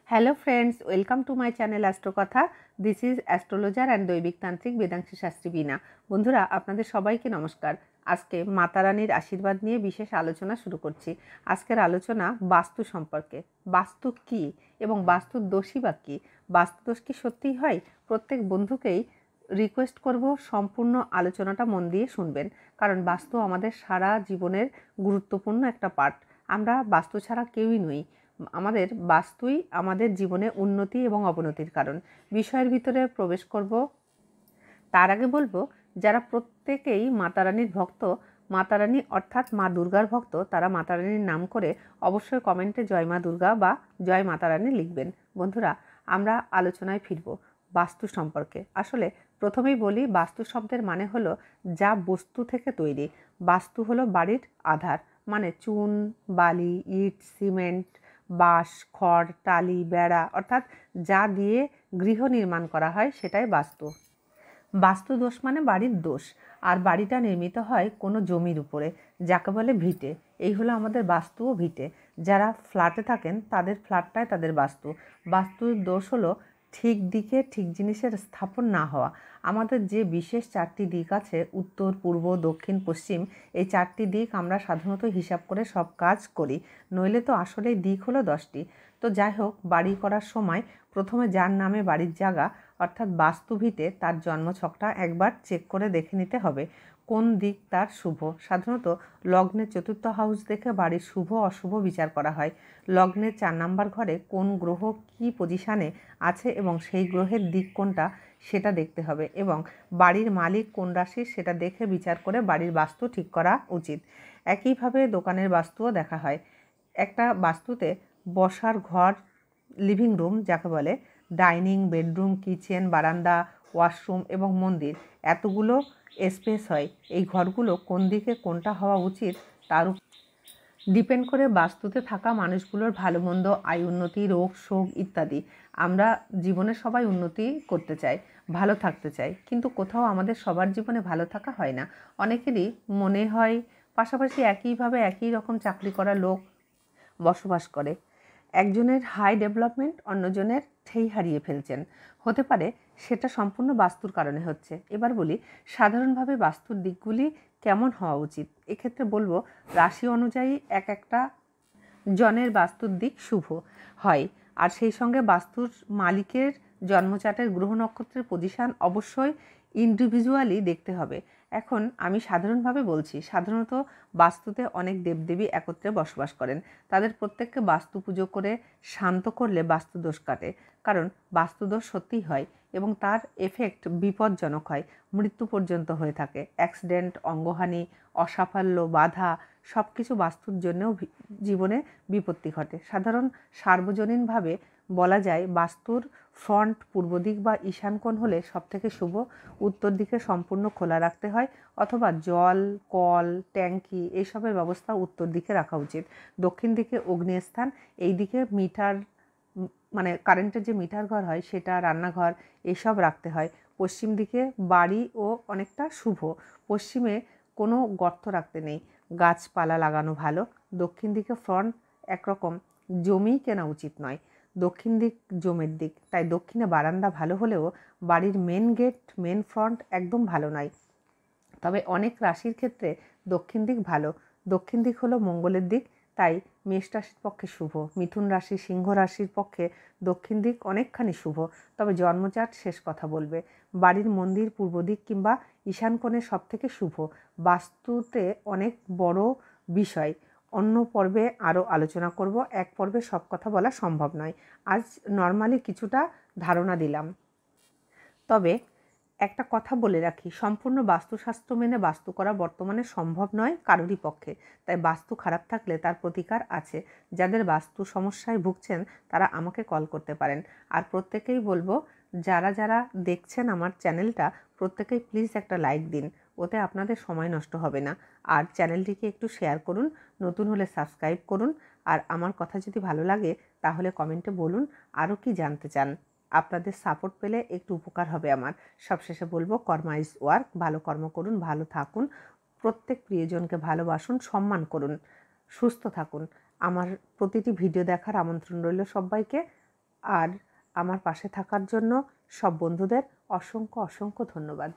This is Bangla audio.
Hello friends, welcome to my channel Astrokatha. This is astrologer and দৈবিক তান্ত্রিক বেদাংশী শাস্ত্রী বীণা। বন্ধুরা, আপনাদের সবাইকে নমস্কার। আজকে মাতা রানীর আশীর্বাদ নিয়ে বিশেষ আলোচনা শুরু করছি। আজকের আলোচনা বাস্তু সম্পর্কে। বাস্তু কী এবং বাস্তুর দোষই বা কী? বাস্তু দোষ কি সত্যিই হয়? প্রত্যেক বন্ধুকেই রিকোয়েস্ট করব সম্পূর্ণ আলোচনাটা মন দিয়ে শুনবেন, কারণ বাস্তু আমাদের সারা জীবনের গুরুত্বপূর্ণ একটা পার্ট। আমরা বাস্তু ছাড়া কেউই নই। আমাদের বাস্তুই আমাদের জীবনে উন্নতি এবং অবনতির কারণ। বিষয়ের ভিতরে প্রবেশ করব, তার আগে বলবো, যারা প্রত্যেকেই মাতারানীর ভক্ত, মাতারানী অর্থাৎ মা দুর্গার ভক্ত, তারা মাতারানীর নাম করে অবশ্যই কমেন্টে জয় মা দুর্গা বা জয় মাতারানী লিখবেন। বন্ধুরা, আমরা আলোচনায় ফিরব বাস্তু সম্পর্কে। আসলে প্রথমেই বলি, বাস্তু শব্দের মানে হলো যা বস্তু থেকে তৈরি। বাস্তু হলো বাড়ির আধার, মানে চুন, বালি, ইট, সিমেন্ট, বাঁশ, খড়, টালি, বেড়া, অর্থাৎ যা দিয়ে গৃহ নির্মাণ করা হয় সেটাই বাস্তু। বাস্তু দোষ মানে বাড়ির দোষ, আর বাড়িটা নির্মিত হয় কোনো জমির উপরে, যাকে বলে ভিটে। এই হলো আমাদের বাস্তু ও ভিটে। যারা ফ্ল্যাটে থাকেন তাদের ফ্ল্যাটটাই তাদের বাস্তু। বাস্তুর দোষ হলো ঠিক দিকে ঠিক জিনিসের স্থাপন না হওয়া। আমাদের যে বিশেষ চারটি দিক আছে, উত্তর, পূর্ব, দক্ষিণ, পশ্চিম, এই চারটি দিক আমরা সাধারণত হিসাব করে সব কাজ করি, নইলে তো আসলে দিক হলো 10টি। তো যাই হোক, বাড়ি করার সময় প্রথমে যার নামে বাড়ির জায়গা অর্থাৎ বাস্তুভিতে, তার জন্মছকটা একবার চেক করে দেখে নিতে হবে কোন দিক তার শুভ। সাধারণত লগ্নের চতুর্থ হাউস দেখে বাড়ির শুভ অশুভ বিচার করা হয়। লগ্নের 4 নাম্বার ঘরে কোন গ্রহ কী পজিশানে আছে এবং সেই গ্রহের দিক কোনটা সেটা দেখতে হবে, এবং বাড়ির মালিক কোন রাশির সেটা দেখে বিচার করে বাড়ির বাস্তু ঠিক করা উচিত। একইভাবে দোকানের বাস্তুও দেখা হয়। একটা বাস্তুতে বসার ঘর, লিভিং রুম যাকে বলে, ডাইনিং, বেডরুম, কিচেন, বারান্দা, ওয়াশরুম এবং মন্দির, এতগুলো স্পেস হয়। এই ঘরগুলো কোন দিকে কোনটা হওয়া উচিত তার ডিপেন্ড করে বাস্তুতে থাকা মানুষগুলোর ভালো মন্দ, আয় উন্নতি, রোগ শোক ইত্যাদি। আমরা জীবনে সবাই উন্নতি করতে চাই, ভালো থাকতে চাই, কিন্তু কোথাও আমাদের সবার জীবনে ভালো থাকা হয় না। অনেকেরই মনে হয় পাশাপাশি একইভাবে একই রকম চাকরি করা লোক বসবাস করে। একজনের হাই ডেভেলপমেন্ট, অন্যজনের ঠেই হারিয়ে ফেলছেন। হতে পারে সেটা সম্পূর্ণ বাস্তুর কারণে হচ্ছে। এবার বলি, সাধারণভাবে বাস্তুর দিকগুলি কেমন হওয়া উচিত। এক্ষেত্রে বলবো, রাশি অনুযায়ী এক একটা জনের বাস্তুর দিক শুভ হয়, আর সেই সঙ্গে বাস্তুর মালিকের জন্মচাটের গ্রহ নক্ষত্রের পজিশান অবশ্যই ইন্ডিভিজুয়ালি দেখতে হবে। এখন আমি সাধারণভাবে বলছি, সাধারণত বাস্তুতে অনেক দেবদেবী একত্রে বসবাস করেন। তাদের প্রত্যেককে বাস্তু পুজো করে শান্ত করলে বাস্তুদোষ কাটে, কারণ বাস্তুদোষ সত্যিই হয় এবং তার এফেক্ট বিপজ্জনক হয়, মৃত্যু পর্যন্ত হয়ে থাকে। অ্যাক্সিডেন্ট, অঙ্গহানি, অসাফল্য, বাধা, সব কিছু বাস্তুর জন্যেও জীবনে বিপত্তি ঘটে। সার্বজনীনভাবে বলা যায়, বাস্তুর ফ্রন্ট পূর্ব দিক বা ঈশান কোণ হলে সবথেকে শুভ। উত্তর দিকে সম্পূর্ণ খোলা রাখতে হয়, অথবা জল, কল, ট্যাঙ্কি এইসবের ব্যবস্থা উত্তর দিকে রাখা উচিত। দক্ষিণ দিকে অগ্নিস্থান, এই দিকে মিটার, মানে কারেন্টের যে মিটার ঘর হয় সেটা, রান্নাঘর, এইসব রাখতে হয়। পশ্চিম দিকে বাড়ি ও অনেকটা শুভ। পশ্চিমে কোনো গর্ত রাখতে নেই, গাছপালা লাগানো ভালো। দক্ষিণ দিকে ফ্রন্ট একরকম, জমি কেনা উচিত নয়। দক্ষিণ দিক জমির দিক, তাই দক্ষিণে বারান্দা ভালো হলেও বাড়ির মেন গেট, মেন ফ্রন্ট একদম ভালো নয়। তবে অনেক রাশির ক্ষেত্রে দক্ষিণ দিক ভালো। দক্ষিণ দিক হলো মঙ্গলের দিক, তাই মেষ রাশির পক্ষে শুভ। মিথুন রাশি, সিংহ রাশির পক্ষে দক্ষিণ দিক অনেকখানি শুভ। তবে জন্মচাট শেষ কথা বলবে। বাড়ির মন্দির পূর্ব দিক কিংবা ঈশান কোণে সব থেকে শুভ। বাস্তুতে অনেক বড় বিষয়, অন্য পর্বে আরও আলোচনা করব। এক পর্বে সব কথা বলা সম্ভব নয়, আজ নর্মালি কিছুটা ধারণা দিলাম। তবে একটা কথা বলে রাখি, সম্পূর্ণ বাস্তুশাস্ত্র মেনে বাস্তু করা বর্তমানে সম্ভব নয় কারোরই পক্ষে। তাই বাস্তু খারাপ থাকলে তার প্রতিকার আছে। যাদের বাস্তু সমস্যায় ভুগছেন তারা আমাকে কল করতে পারেন। আর প্রত্যেকেই বলবো, যারা যারা দেখছেন আমার চ্যানেলটা, প্রত্যেকেই প্লিজ একটা লাইক দিন, ওতে আপনাদের সময় নষ্ট হবে না। আর চ্যানেলটিকে একটু শেয়ার করুন, নতুন হলে সাবস্ক্রাইব করুন। আর আমার কথা যদি ভালো লাগে তাহলে কমেন্টে বলুন আরও কি জানতে চান। আপনাদের সাপোর্ট পেলে একটু উপকার হবে আমার। সবশেষে বলবো, কর্মা ইজ ওয়ার্ক। ভালো কর্ম করুন, ভালো থাকুন, প্রত্যেক প্রিয়জনকে ভালোবাসুন, সম্মান করুন, সুস্থ থাকুন। আমার প্রতিটি ভিডিও দেখার আমন্ত্রণ রইল সবাইকে। আর আমার পাশে থাকার জন্য সব বন্ধুদের অসংখ্য অসংখ্য ধন্যবাদ।